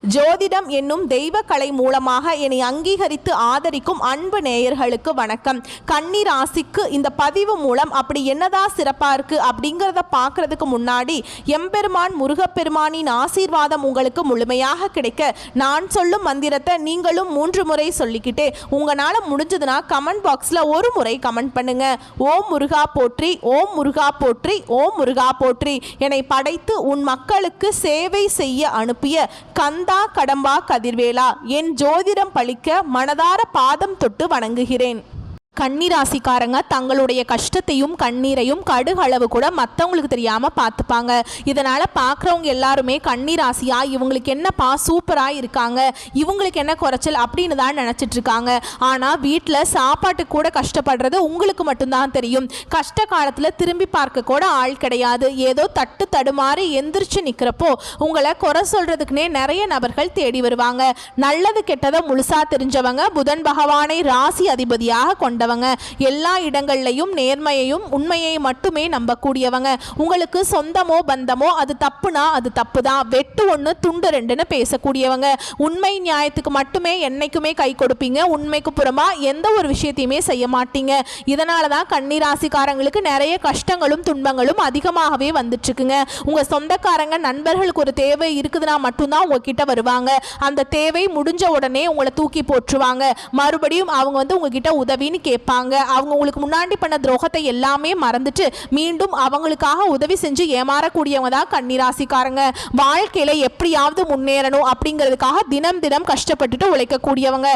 ஜோதிடம் என்னும் தெய்வ கலை மூலமாக என்னை அங்கீகரித்து ஆதரிக்கும் அன்பு நேயர்களுக்கு வணக்கம். கன்னி ராசிக்கு இந்த பதிவு மூலம் அப்படி என்னதான் சிறப்பாக இருக்குது அப்படிங்கிறத பார்க்கறதுக்கு முன்னாடி எம்பெருமான் முருகப்பெருமானின் ஆசீர்வாதம் உங்களுக்கு முழுமையாக கிடைக்க நான் சொல்லும் மந்திரத்தை நீங்களும் 3 முறை சொல்லிக்கிட்டே உங்களால் முடிஞ்சதுன்னா கமெண்ட் பாக்ஸில் ஒரு முறை கமெண்ட் பண்ணுங்க. ஓம் முருகா போற்றி, ஓம் முருகா போற்றி, ஓம் முருகா போற்றி. என்னை படைத்து உன் மக்களுக்கு சேவை செய்ய அனுப்பிய கந்தா கடம்பா கதிர்வேலா, என் ஜோதிடம் பழிக்க மனதார பாதம் தொட்டு வணங்குகிறேன். கன்னிராசிக்காரங்க தங்களுடைய கஷ்டத்தையும் கண்ணீரையும் கடுகளவு கூட மற்றவங்களுக்கு தெரியாமல் பார்த்துப்பாங்க. இதனால் பார்க்குறவங்க எல்லாருமே கன்னிராசியா இவங்களுக்கு என்னப்பா சூப்பராக இருக்காங்க, இவங்களுக்கு என்ன குறைச்சல் அப்படின்னு தான் நினச்சிட்டு இருக்காங்க. ஆனால் வீட்டில் சாப்பாட்டுக்கு கூட கஷ்டப்படுறது உங்களுக்கு மட்டும்தான் தெரியும். கஷ்ட காலத்தில் திரும்பி பார்க்க கூட ஆள் கிடையாது. ஏதோ தட்டு தடுமாறி எந்திரிச்சு நிற்கிறப்போ உங்களை குறை சொல்கிறதுக்குனே நிறைய நபர்கள் தேடி வருவாங்க. நல்லது கெட்டதை முழுசாக தெரிஞ்சவங்க புதன் பகவானை ராசி அதிபதியாக கொண்ட எல்லா இடங்கள்லையும் நேர்மையையும் உண்மையை மட்டுமே நம்பக்கூடியவங்க. உங்களுக்கு சொந்தமோ பந்தமோ அது தப்புனா அது தப்பு தான், வெட்டு ஒன்று துண்டு ரெண்டுன்னு பேசக்கூடியவங்க. உண்மை நியாயத்துக்கு மட்டுமே என்னைக்குமே கை கொடுப்பீங்க. உண்மைக்கு புறமா எந்த ஒரு விஷயத்தையுமே செய்ய மாட்டீங்க. இதனால தான் கன்னிராசிக்காரங்களுக்கு நிறைய கஷ்டங்களும் துன்பங்களும் அதிகமாகவே வந்துட்டு இருக்குங்க. உங்க சொந்தக்காரங்க நண்பர்களுக்கு ஒரு தேவை இருக்குதுன்னா மட்டும்தான் உங்ககிட்ட வருவாங்க. அந்த தேவை முடிஞ்ச உடனே உங்களை தூக்கி போட்டுருவாங்க. மறுபடியும் அவங்க உங்ககிட்ட உதவின்னு கேட்பாங்க. அவங்க உங்களுக்கு முன்னாடி பண்ண துரோகத்தை எல்லாமே மறந்துட்டு மீண்டும் அவங்களுக்காக உதவி செஞ்சு ஏமாறக்கூடியவங்க தான் கன்னிராசிக்காரங்க. வாழ்க்கையில எப்படியாவது முன்னேறணும் அப்படிங்கிறதுக்காக தினம் தினம் கஷ்டப்பட்டுட்டு உழைக்கக்கூடியவங்க.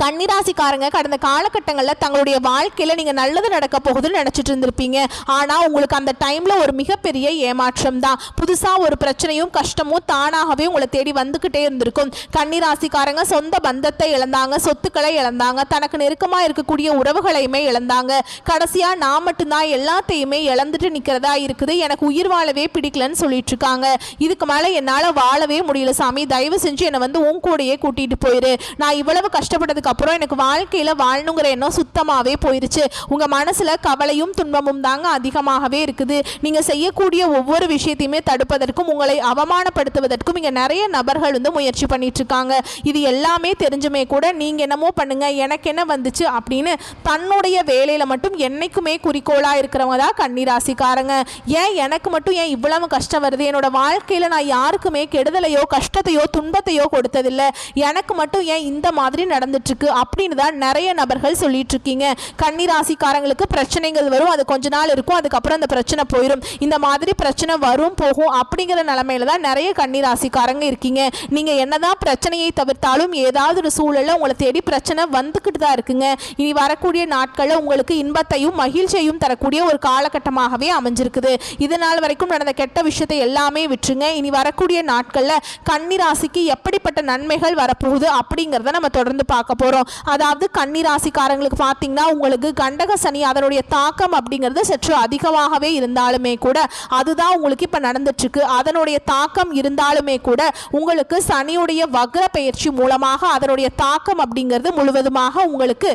கன்னிராசிக்காரங்க கடந்த காலகட்டங்களில் தங்களுடைய வாழ்க்கையில் நீங்கள் நல்லது நடக்க போகுதுன்னு நினச்சிட்டு இருந்திருப்பீங்க. ஆனால் உங்களுக்கு அந்த டைமில் ஒரு மிகப்பெரிய ஏமாற்றம் தான். புதுசாக ஒரு பிரச்சனையும் கஷ்டமும் தானாகவே உங்களை தேடி வந்துக்கிட்டே இருந்திருக்கும். கன்னிராசிக்காரங்க சொந்த பந்தத்தை இழந்தாங்க, சொத்துக்களை இழந்தாங்க, தனக்கு நெருக்கமாக இருக்கக்கூடிய உறவுகளையுமே இழந்தாங்க. கடைசியாக நான் மட்டும்தான் எல்லாத்தையுமே இழந்துட்டு நிற்கிறதா இருக்குது, எனக்கு உயிர் வாழவே பிடிக்கலன்னு சொல்லிட்டு இருக்காங்க. இதுக்கு மேலே என்னால் வாழவே முடியல சாமி, தயவு செஞ்சு என்னை உன் கூடையே கூட்டிகிட்டு போயிரு. நான் இவ்வளவு கஷ்டப்பட்டு அப்புறம் எனக்கு வாழ்க்கையில வாழணுங்கிற எண்ணம் சுத்தமாவே போயிருச்சு. உங்க மனசுல கவலையும் துன்பமும் தாங்க அதிகமாகவே இருக்குது. நீங்க செய்யக்கூடிய ஒவ்வொரு விஷயத்தையுமே தடுப்பதற்கும் உங்களை அவமானப்படுத்துவதற்கும் இங்க நிறைய நபர்கள் முயற்சி பண்ணிட்டு இருக்காங்க. இது எல்லாமே தெரிஞ்சுமே கூட நீங்க என்னமோ பண்ணுங்க, எனக்கு என்ன வந்துச்சு அப்படின்னு தன்னுடைய வேலையில மட்டும் என்னைக்குமே குறிக்கோளா இருக்கிறவங்க தான் கன்னிராசிக்காரங்க. ஏன் எனக்கு மட்டும் ஏன் இவ்வளவு கஷ்டம் வருது, என்னோட வாழ்க்கையில நான் யாருக்குமே கெடுதலையோ கஷ்டத்தையோ துன்பத்தையோ கொடுத்ததில்லை, எனக்கு மட்டும் ஏன் இந்த மாதிரி நடந்து அப்படின்னு தான் நிறைய நபர்கள் சொல்லிட்டு இருக்கீங்க. கன்னிராசிக்காரங்களுக்கு பிரச்சனைகள் வரும், அது கொஞ்ச நாள் இருக்கும், அதுக்கப்புறம் அந்த பிரச்சனை போயிடும். இந்த மாதிரி பிரச்சனை வரும் போகும் அப்படிங்கிற நிலைமையில தான் நிறைய கன்னிராசிக்காரங்க இருக்கீங்க. நீங்க என்னதான் பிரச்சனையை தவிர்த்தாலும் ஏதாவது ஒரு சூழல்ல உங்களை தேடி பிரச்சனை வந்துக்கிட்டு தான் இருக்குங்க. இனி வரக்கூடிய நாட்களில் உங்களுக்கு இன்பத்தையும் மகிழ்ச்சியையும் தரக்கூடிய ஒரு காலகட்டமாகவே அமைஞ்சிருக்குது. இதனால் வரைக்கும் நடந்த கெட்ட விஷயத்தை எல்லாமே விட்டுருங்க. இனி வரக்கூடிய நாட்களில் கன்னிராசிக்கு எப்படிப்பட்ட நன்மைகள் வரப்போகுது அப்படிங்கிறத நம்ம தொடர்ந்து பார்க்க போறோம். அதாவது கன்னிராசிக்காரங்களுக்கு பார்த்தீங்கன்னா உங்களுக்கு கண்டக சனி அதனுடைய தாக்கம் அப்படிங்கிறது சற்று அதிகமாகவே இருந்தாலுமே கூட அதுதான் உங்களுக்கு இப்ப நடந்துட்டு இருக்கு. அதனுடைய தாக்கம் இருந்தாலுமே கூட உங்களுக்கு சனியுடைய வக்ர பயிற்சி மூலமாக அதனுடைய தாக்கம் அப்படிங்கிறது முழுவதுமாக உங்களுக்கு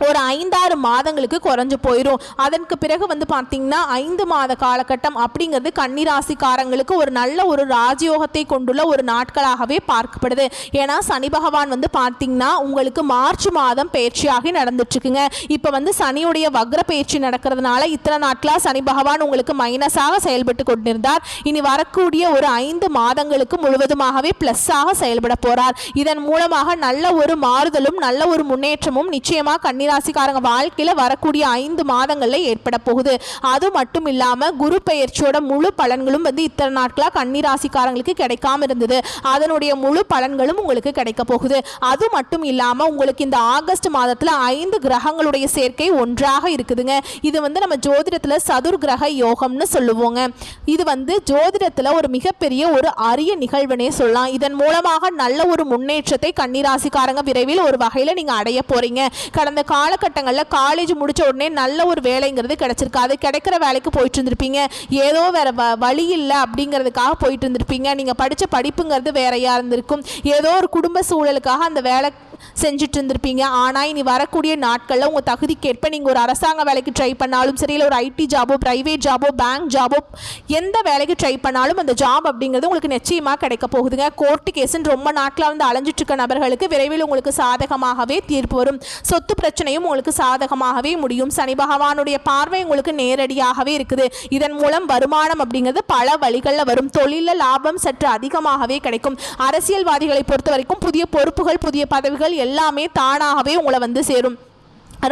ஒரு 5-6 மாதங்களுக்கு குறைஞ்சு போயிடும். அதற்கு பிறகு பார்த்தீங்கன்னா 5 மாத காலகட்டம் அப்படிங்கிறது கன்னிராசிக்காரங்களுக்கு ஒரு நல்ல ஒரு ராஜயோகத்தை கொண்டுள்ள ஒரு நாட்களாகவே பார்க்கப்படுது. ஏன்னா சனி பகவான் பார்த்தீங்கன்னா உங்களுக்கு மார்ச் மாதம் பயிற்சியாகி நடந்துட்டு இருக்குங்க. இப்போ சனியுடைய வக்ர பயிற்சி நடக்கிறதுனால இத்தனை நாட்களாக சனி பகவான் உங்களுக்கு மைனஸாக செயல்பட்டு கொண்டிருந்தார். இனி வரக்கூடிய ஒரு 5 மாதங்களுக்கு முழுவதுமாகவே பிளஸ்ஸாக செயல்பட போறார். இதன் மூலமாக நல்ல ஒரு மாறுதலும் நல்ல ஒரு முன்னேற்றமும் நிச்சயமாக ராசிக்காரங்க வாழ்க்கையில வரக்கூடிய 5 மாதங்கள்ல ஏற்பட போகுது. அது மட்டும் இல்லாம குரு பெயர்ச்சியோட முழு பலன்களும் இத்தனை நாட்களா கன்னிராசிக்காரங்களுக்கு கிடைக்காம இருந்தது. அதனுடைய முழு பலன்களும் உங்களுக்கு கிடைக்க போகுது. அது மட்டும் இல்லாம உங்களுக்கு இந்த ஆகஸ்ட் மாதத்துல 5 கிரகங்களுடைய சேர்க்கை ஒன்றாக இருக்குதுங்க. இது நம்ம ஜோதிடத்துல சதுர் கிரக யோகம்னு சொல்லுவோங்க. இது ஜோதிடத்துல ஒரு மிகப்பெரிய ஒரு அரிய நிகழ்வுனே சொல்லலாம். இதன் மூலமாக நல்ல ஒரு முன்னேற்றத்தை கன்னிராசிக்காரங்க விரைவில் ஒரு வகையில நீங்க அடைய போறீங்க. கடந்த காலகட்டங்களில் காலேஜ் முடிச்ச உடனே நல்ல ஒரு வேலைங்கிறது கிடைச்சிருக்காது. கிடைக்கிற வேலைக்கு போயிட்டு இருந்திருப்பீங்க, ஏதோ வேற வழி இல்லை அப்படிங்கிறதுக்காக போயிட்டு இருந்திருப்பீங்க. நீங்கள் படித்த படிப்புங்கிறது வேறையாக இருந்திருக்கும். ஏதோ ஒரு குடும்ப சூழலுக்காக அந்த வேலை செஞ்சுட்டு இருந்திருப்பீங்க. ஆனால் இனி வரக்கூடிய நாட்களில் உங்கள் தகுதிக்கேற்ப நீங்கள் ஒரு அரசாங்க வேலைக்கு ட்ரை பண்ணாலும் சரி, இல்லை ஒரு ஐடி ஜாபோ, ப்ரைவேட் ஜாபோ, பேங்க் ஜாபோ, எந்த வேலைக்கு ட்ரை பண்ணாலும் அந்த ஜாப் அப்படிங்கிறது உங்களுக்கு நிச்சயமாக கிடைக்க போகுதுங்க. கோர்ட்டு கேஸுன்னு ரொம்ப நாட்களாக வந்து அலைஞ்சிட்டு இருக்க நபர்களுக்கு விரைவில் உங்களுக்கு சாதகமாகவே தீர்ப்பு வரும். சொத்து பிரச்சனையும் உங்களுக்கு சாதகமாகவே முடியும். சனி பகவானுடைய பார்வை உங்களுக்கு நேரடியாகவே இருக்குது. இதன் மூலம் வருமானம் அப்படிங்கிறது பல வழிகளில் வரும். தொழிலில் லாபம் சற்று அதிகமாகவே கிடைக்கும். அரசியல்வாதிகளை பொறுத்த வரைக்கும் புதிய பொறுப்புகள், புதிய பதவிகள் எல்லாமே தானாகவே உங்களை வந்து சேரும்.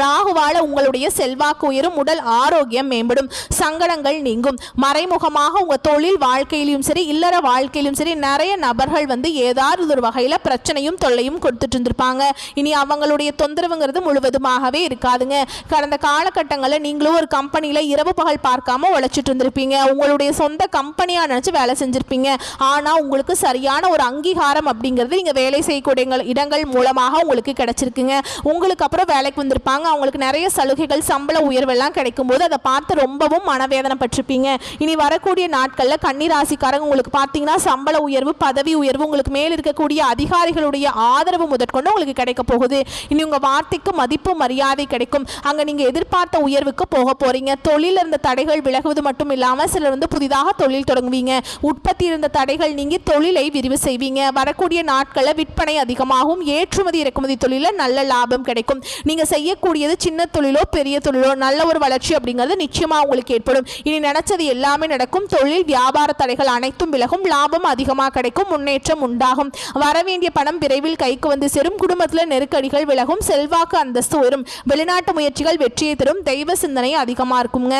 ராகுவால உங்களுடைய செல்வாக்கு உயரும், உடல் ஆரோக்கியம் மேம்படும், சங்கடங்கள் நீங்கும். மறைமுகமாக உங்கள் தொழில் வாழ்க்கையிலும் சரி, இல்லற வாழ்க்கையிலும் சரி, நிறைய நபர்கள் வந்து ஏதாவது ஒரு வகையில் பிரச்சனையும் தொல்லையும் கொடுத்துட்டு இருந்திருப்பாங்க. இனி அவங்களுடைய தொந்தரவுங்கிறது முழுவதுமாகவே இருக்காதுங்க. கடந்த காலகட்டங்களில் நீங்களும் ஒரு கம்பெனியில் இரவு பகல் பார்க்காம உழைச்சிட்டு இருந்திருப்பீங்க. உங்களுடைய சொந்த கம்பெனியாக நினச்சி வேலை செஞ்சுருப்பீங்க. ஆனால் உங்களுக்கு சரியான ஒரு அங்கீகாரம் அப்படிங்கிறது நீங்கள் வேலை செய்யக்கூடிய இடங்கள் மூலமாக உங்களுக்கு கிடைச்சிருக்குங்க. உங்களுக்கு அப்புறம் வேலைக்கு வந்திருப்பாங்க. அவங்களுக்கு நிறைய சலுகைகள், சம்பள உயர்வெல்லாம் கிடைக்கும் போது அதை பார்த்து ரொம்பவும் மனவேதனை பட்டிருப்பீங்க. இனி வரக்கூடிய நாட்களில் கன்னிராசிக்காரங்க உங்களுக்கு பார்த்தீங்கன்னா சம்பள உயர்வு, பதவி உயர்வு, உங்களுக்கு மேல் இருக்கக்கூடிய அதிகாரிகளுடைய ஆதரவு முதற்கொண்டு உங்களுக்கு கிடைக்க போகுது. இனி உங்கள் வார்த்தைக்கு மதிப்பு மரியாதை கிடைக்கும். அங்கே நீங்கள் எதிர்பார்த்த உயர்வுக்கு போக போறீங்க. தொழில் இருந்த தடைகள் விலகுவது மட்டும் இல்லாமல் சிலர் வந்து புதிதாக தொழில் தொடங்குவீங்க. உற்பத்தி இருந்த தடைகள் நீங்கி தொழிலை விரிவு செய்வீங்க. வரக்கூடிய நாட்களில் விற்பனை அதிகமாகும். ஏற்றுமதி இறக்குமதி தொழிலில் நல்ல லாபம் கிடைக்கும். நீங்கள் செய்யக்கூடிய சின்ன தொழிலோ பெரிய தொழிலோ நல்ல ஒரு வளர்ச்சி அப்படிங்கிறது நிச்சயமா உங்களுக்கு ஏற்படும். இனி நினைச்சது எல்லாமே நடக்கும். தொழில் வியாபார தடைகள் அனைத்தும் விலகும். லாபம் அதிகமாக கிடைக்கும். முன்னேற்றம் உண்டாகும். வரவேண்டிய பணம் விரைவில் கைக்கு வந்து சேரும். குடும்பத்தில் நெருக்கடிகள் விலகும். செல்வாக்கு அந்தஸ்து உயரும். வெளிநாட்டு முயற்சிகள் வெற்றியை தரும். தெய்வ சிந்தனை அதிகமாக இருக்குங்க.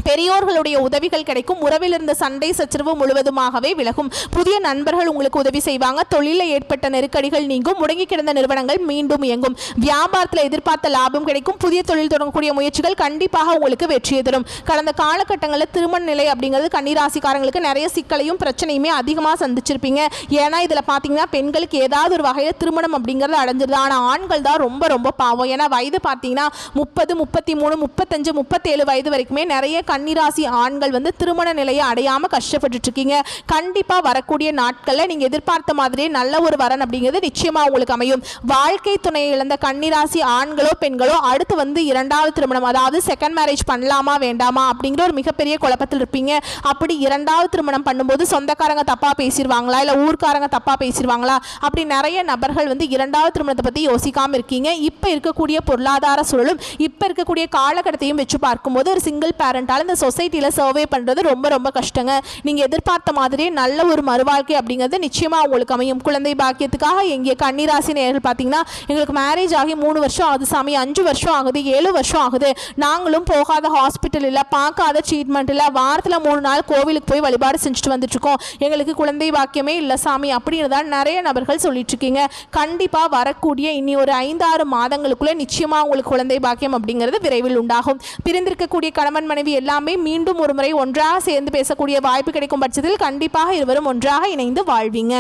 பெரியோர்களுடைய உதவிகள் கிடைக்கும். உறவில் இருந்த சண்டை சச்சரவு முழுவதுமாகவே விலகும். புதிய நண்பர்கள் உங்களுக்கு உதவி செய்வாங்க. தொழிலில் ஏற்பட்ட நெருக்கடிகள் நீங்கும். முடங்கி கிடந்த நிறுவனங்கள் மீண்டும் இயங்கும். வியாபாரத்தில் எதிர்பார்த்த லாபம் கிடைக்கும். புதிய தொழில் தொடங்கக்கூடிய முயற்சிகள் கண்டிப்பாக உங்களுக்கு வெற்றியை தரும். கடந்த காலகட்டங்களில் திருமண நிலை அப்படிங்கிறது கன்னிராசிக்காரங்களுக்கு நிறைய சிக்கலையும் பிரச்சனையுமே அதிகமாக சந்திச்சிருப்பீங்க. ஏன்னா இதில் பார்த்தீங்கன்னா பெண்களுக்கு ஏதாவது ஒரு வகையில் திருமணம் அப்படிங்கிறது அடைஞ்சிருது. ஆனால் ஆண்கள் தான் ரொம்ப ரொம்ப பாவம். ஏன்னா வயது பார்த்தீங்கன்னா 30, 33, 35, 37 வயது வரைக்குமே நிறைய கன்னிராசி ஆண்கள் வந்து திருமண நிலையை அடையாமல் கஷ்டப்பட்டு இருக்கீங்க. கண்டிப்பாக வரக்கூடிய நாட்களில் நீங்கள் எதிர்பார்த்த மாதிரியே நல்ல ஒரு வரன் அப்படிங்கிறது நிச்சயமாக உங்களுக்கு அமையும். வாழ்க்கை துணையை இழந்த கன்னிராசி ஆண்களோ பெண்களோ அடுத்து வந்து இரண்டாவது திருமணம், அதாவது செகண்ட் மேரேஜ் பண்ணலாமா வேண்டாமா அப்படிங்கிற ஒரு மிகப்பெரிய குழப்பத்தில் இருப்பீங்க. அப்படி இரண்டாவது திருமணம் பண்ணும்போது சொந்தக்காரங்க தப்பாக பேசிடுவாங்களா, இல்லை ஊர்க்காரங்க தப்பாக பேசிடுவாங்களா, அப்படி நிறைய நபர்கள் வந்து இரண்டாவது திருமணத்தை பற்றி யோசிக்காமல் இருக்கீங்க. இப்போ இருக்கக்கூடிய பொருளாதார சூழலும் இப்போ இருக்கக்கூடிய காலகட்டத்தையும் வச்சு பார்க்கும்போது ஒரு சிங்கிள் பேரண்டால் இந்த சொசைட்டியில் சர்வே பண்ணுறது ரொம்ப ரொம்ப கஷ்டங்க. நீங்கள் எதிர்பார்த்த மாதிரியே நல்ல ஒரு மறுவாழ்க்கை அப்படிங்கிறது நிச்சயமாக உங்களுக்கு அமையும். குழந்தை பாக்கியத்துக்காக எங்கே கன்னிராசி நேயர்கள் பார்த்தீங்கன்னா எங்களுக்கு மேரேஜ் ஆகி 3 வருஷம் ஆகுது சாமி, 5 வருஷம் ஆகுது, 7 வருஷம் ஆகுது, நாங்களும் போகாத ஹாஸ்பிட்டல் இல்லை, பார்க்காத ட்ரீட்மெண்ட் இல்லை, வாரத்தில் 3 நாள் கோவிலுக்கு போய் வழிபாடு செஞ்சுட்டு வந்துட்டுருக்கோம், எங்களுக்கு குழந்தை பாக்கியமே இல்லை சாமி அப்படின்னு தான் நிறைய நபர்கள் சொல்லிட்டு இருக்கீங்க. கண்டிப்பாக வரக்கூடிய இனி ஒரு 5-6 மாதங்களுக்குள்ளே நிச்சயமாக உங்களுக்கு குழந்தை பாக்கியம் அப்படிங்கிறது விரைவில் உண்டாகும். பிரிந்திருக்கக்கூடிய கணவன் மனைவி எல்லாமே மீண்டும் ஒரு முறை ஒன்றாக சேர்ந்து பேசக்கூடிய வாய்ப்பு கிடைக்கும் பட்சத்தில் கண்டிப்பாக இருவரும் ஒன்றாக இணைந்து வாழ்வீங்க.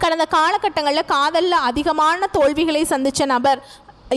கடந்த காலகட்டங்களில் காதலில் அதிகமான தோல்விகளை சந்தித்த நபர்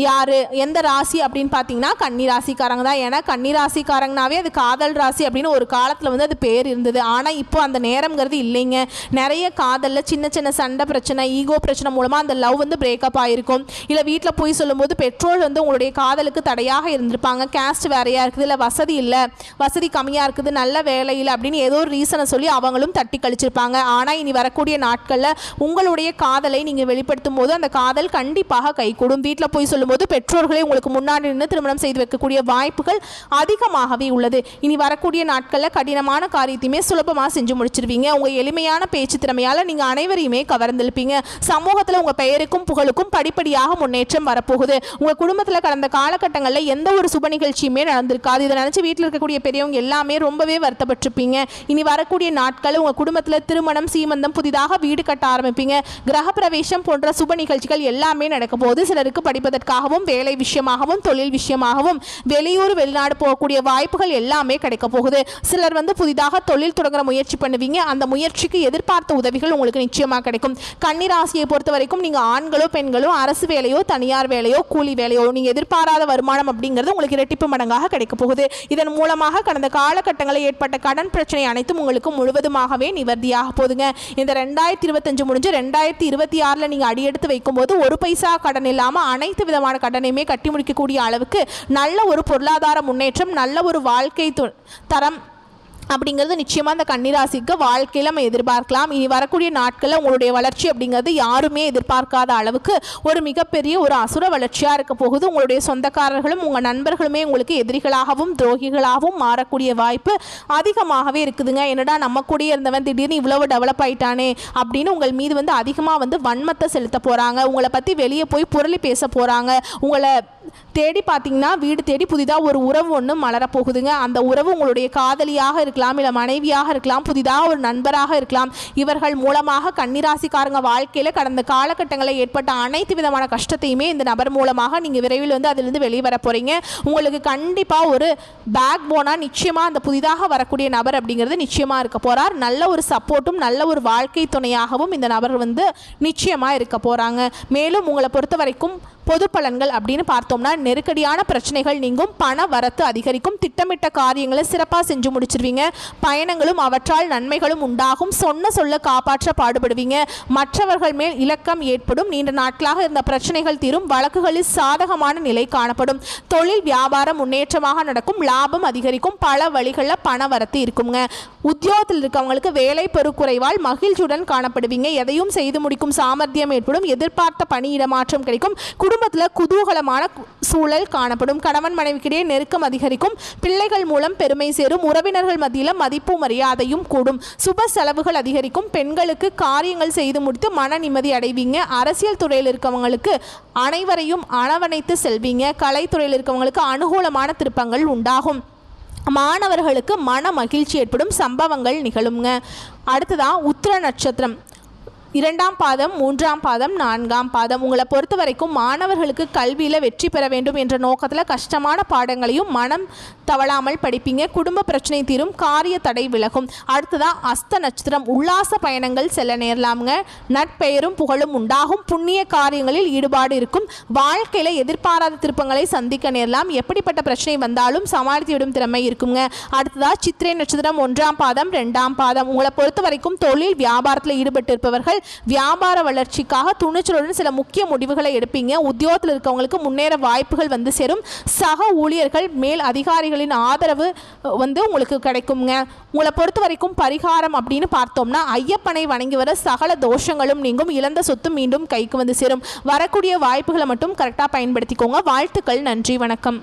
யார், எந்த ராசி அப்படின்னு பார்த்தீங்கன்னா கன்னிராசிக்காரங்க தான். ஏன்னா கன்னிராசிக்காரங்கனாவே அது காதல் ராசி அப்படின்னு ஒரு காலத்தில் வந்து அது பேர் இருந்தது. ஆனால் இப்போ அந்த நேரம்ங்கிறது இல்லைங்க. நிறைய காதலில் சின்ன சின்ன சண்டை பிரச்சனை, ஈகோ பிரச்சனை மூலமாக அந்த லவ் வந்து பிரேக்கப் ஆகிருக்கும். இல்லை வீட்டில் போய் சொல்லும்போது பெற்றோர் வந்து உங்களுடைய காதலுக்கு தடையாக இருந்திருப்பாங்க. கேஸ்ட் வேறையாக இருக்குது, இல்லை வசதி இல்லை, வசதி கம்மியாக இருக்குது, நல்ல வேலை இல்லை அப்படின்னு ஏதோ ஒரு ரீசனை சொல்லி அவங்களும் தட்டி கழிச்சிருப்பாங்க. ஆனால் இனி வரக்கூடிய நாட்களில் உங்களுடைய காதலை நீங்கள் வெளிப்படுத்தும் போது அந்த காதல் கண்டிப்பாக கைகூடும். வீட்டில் போய் சொல்லும் போது பெற்றோர்களை உங்களுக்கு முன்னாடி நின்று திருமணம் செய்து வைக்கக்கூடிய வாய்ப்புகள் அதிகமாகவே உள்ளது. இனி வரக்கூடிய நாட்களில் கடினமான காரியத்தையுமே சுலபமாக செஞ்சு முடிச்சிருவீங்க. உங்கள் எளிமையான பேச்சு திறமையால் நீங்கள் அனைவரையுமே கவர்ந்திருப்பீங்க. சமூகத்தில் உங்கள் பெயருக்கும் புகழுக்கும் படிப்படியாக முன்னேற்றம் வரப்போகுது. உங்கள் குடும்பத்தில் கடந்த காலகட்டங்களில் எந்த ஒரு சுப நிகழ்ச்சியுமே நடந்திருக்காது. இதை நினச்சி வீட்டில் இருக்கக்கூடிய பெரியவங்க எல்லாமே ரொம்பவே வருத்தப்பட்டிருப்பீங்க. இனி வரக்கூடிய நாட்கள் உங்கள் குடும்பத்தில் திருமணம், சீமந்தம், புதிதாக வீடு கட்ட ஆரம்பிப்பீங்க. கிரகப்பிரவேசம் போன்ற சுப நிகழ்ச்சிகள் எல்லாமே நடக்க போது. சிலருக்கு படிப்பதற்காக படிப்புக்காகவும் வேலை விஷயமாகவும் தொழில் விஷயமாகவும் வெளியூர் வெளிநாடு போகக்கூடிய வாய்ப்புகள் எல்லாமே கிடைக்க போகுது. சிலர் புதிதாக தொழில் தொடங்குற முயற்சி பண்ணுவீங்க. அந்த முயற்சிக்கு எதிர்பார்த்த உதவிகள் உங்களுக்கு நிச்சயமாக கிடைக்கும். கன்னிராசியை பொறுத்த வரைக்கும் நீங்கள் ஆண்களோ பெண்களோ அரசு வேலையோ தனியார் வேலையோ கூலி வேலையோ நீங்கள் எதிர்பாராத வருமானம் அப்படிங்கிறது உங்களுக்கு இரட்டிப்பு மடங்காக கிடைக்க போகுது. இதன் மூலமாக கடந்த காலகட்டங்களில் ஏற்பட்ட கடன் பிரச்சனை அனைத்தும் உங்களுக்கு முழுவதுமாகவே நிவர்த்தியாக போகுதுங்க. இந்த 2025 முடிஞ்சு 2026 நீங்கள் அடியெடுத்து வைக்கும்போது ஒரு பைசா கடன் இல்லாமல் அனைத்து விதமான கடனையுமே கட்டி முடிக்கக்கூடிய அளவுக்கு நல்ல ஒரு பொருளாதார முன்னேற்றம், நல்ல ஒரு வாழ்க்கை தரம் அப்படிங்கிறது நிச்சயமாக அந்த கன்னிராசிக்கு வாழ்க்கையில் நம்ம எதிர்பார்க்கலாம். இனி வரக்கூடிய நாட்களில் உங்களுடைய வளர்ச்சி அப்படிங்கிறது யாருமே எதிர்பார்க்காத அளவுக்கு ஒரு மிகப்பெரிய ஒரு அசுர வளர்ச்சியாக இருக்க போகுது. உங்களுடைய சொந்தக்காரர்களும் உங்கள் நண்பர்களுமே உங்களுக்கு எதிரிகளாகவும் துரோகிகளாகவும் மாறக்கூடிய வாய்ப்பு அதிகமாகவே இருக்குதுங்க. என்னடா நம்ம கூடயே இருந்தவன் திடீர்னு இவ்வளவு டெவலப் ஆயிட்டானே அப்படின்னு உங்கள் மீது அதிகமாக வன்மத்தை செலுத்த போகிறாங்க. உங்களை பற்றி வெளியே போய் புரளி பேச போகிறாங்க. உங்களை தேடி பார்த்தீங்கன்னா வீடு தேடி புதிதாக ஒரு உறவு ஒன்று மலரப்போகுதுங்க. அந்த உறவு உங்களுடைய காதலியாக இருக்கலாம், இல்லை மனைவியாக இருக்கலாம், புதிதாக ஒரு நண்பராக இருக்கலாம். இவர்கள் மூலமாக கன்னிராசிக்காரங்க வாழ்க்கையில் கடந்த காலகட்டங்களில் ஏற்பட்ட அனைத்து விதமான கஷ்டத்தையுமே இந்த நபர் மூலமாக நீங்கள் விரைவில் அதிலிருந்து வெளிவர போகிறீங்க. உங்களுக்கு கண்டிப்பாக ஒரு பேக் போனாக நிச்சயமாக அந்த புதிதாக வரக்கூடிய நபர் அப்படிங்கிறது நிச்சயமாக இருக்க போகிறார். நல்ல ஒரு சப்போர்ட்டும் நல்ல ஒரு வாழ்க்கை துணையாகவும் இந்த நபர் நிச்சயமாக இருக்க போகிறாங்க. மேலும் உங்களை பொறுத்த வரைக்கும் பொது பலன்கள் அப்படின்னு பார்த்தோம்னா நெருக்கடியான பிரச்சனைகள் நீங்கும், பண வரத்து அதிகரிக்கும், திட்டமிட்ட காரியங்களை சிறப்பாக செஞ்சு முடிச்சிருவீங்க. பயணங்களும் அவற்றால் நன்மைகளும் உண்டாகும். சொன்ன சொல்ல காப்பாற்ற பாடுபடுவீங்க. மற்றவர்கள் மேல் இலக்கம் ஏற்படும். நீண்ட நாட்களாக இருந்த பிரச்சனைகள் தீரும். வழக்குகளில் சாதகமான நிலை காணப்படும். தொழில் வியாபாரம் முன்னேற்றமாக நடக்கும். லாபம் அதிகரிக்கும். பல வழிகளில் பண வரத்து இருக்குங்க. உத்தியோகத்தில் இருக்கவங்களுக்கு வேலை பெருக்குறைவால் மகிழ்ச்சியுடன் காணப்படுவீங்க. எதையும் செய்து முடிக்கும் சாமர்த்தியம் ஏற்படும். எதிர்பார்த்த பணியிடமாற்றம் கிடைக்கும். குடும்பத்தில் குதூகலமான சூழல் காணப்படும். கணவன் மனைவிக்கிடையே நெருக்கம் அதிகரிக்கும். பிள்ளைகள் மூலம் பெருமை சேரும். உறவினர்கள் மத்தியில் மதிப்பு மரியாதையும் கூடும். சுப செலவுகள் அதிகரிக்கும். பெண்களுக்கு காரியங்கள் செய்து முடித்து மன நிம்மதி அடைவீங்க. அரசியல் துறையில் இருக்கவங்களுக்கு அனைவரையும் அரவணைத்து செல்வீங்க. கலைத்துறையில் இருக்கவங்களுக்கு அனுகூலமான திருப்பங்கள் உண்டாகும். மாணவர்களுக்கு மன மகிழ்ச்சி ஏற்படும் சம்பவங்கள் நிகழுங்க. அடுத்ததான் உத்திர நட்சத்திரம் 2ஆம் பாதம் 3ஆம் பாதம் 4ஆம் பாதம். உங்களை பொறுத்த வரைக்கும் மாணவர்களுக்கு கல்வியில் வெற்றி பெற வேண்டும் என்ற நோக்கத்தில் கஷ்டமான பாடங்களையும் மனம் தவளாமல் படிப்பீங்க. குடும்ப பிரச்சனை தீரும். காரிய தடை விலகும். அடுத்ததாக அஸ்த நட்சத்திரம். உல்லாச பயணங்கள் செல்ல நேரலாமுங்க. நட்பெயரும் புகழும் உண்டாகும். புண்ணிய காரியங்களில் ஈடுபாடு இருக்கும். வாழ்க்கையில் எதிர்பாராத திருப்பங்களை சந்திக்க நேரலாம். எப்படிப்பட்ட பிரச்சனை வந்தாலும் சமாளித்து விடும் திறமை இருக்குங்க. அடுத்ததாக சித்திரை நட்சத்திரம் 1ஆம் பாதம் 2ஆம் பாதம். உங்களை பொறுத்த வரைக்கும் தொழில் வியாபாரத்தில் ஈடுபட்டு இருப்பவர்கள் வியாபார வளர்ச்சிக்காக துணிச்சலுடன் சில முக்கிய முடிவுகளை எடுப்பீங்க. உத்தியோகத்தில் இருக்கவங்களுக்கு முன்னேற வாய்ப்புகள் சேரும். சக ஊழியர்கள் மேல் அதிகாரிகளின் ஆதரவு உங்களுக்கு கிடைக்குங்க. உங்களை பொறுத்த வரைக்கும் பரிகாரம் அப்படின்னு பார்த்தோம்னா ஐயப்பனை வணங்கி வர சகல தோஷங்களும் நீங்கும். இழந்த சொத்து மீண்டும் கைக்கு சேரும். வரக்கூடிய வாய்ப்புகளை மட்டும் கரெக்டாக பயன்படுத்திக்கோங்க. வாழ்த்துக்கள். நன்றி. வணக்கம்.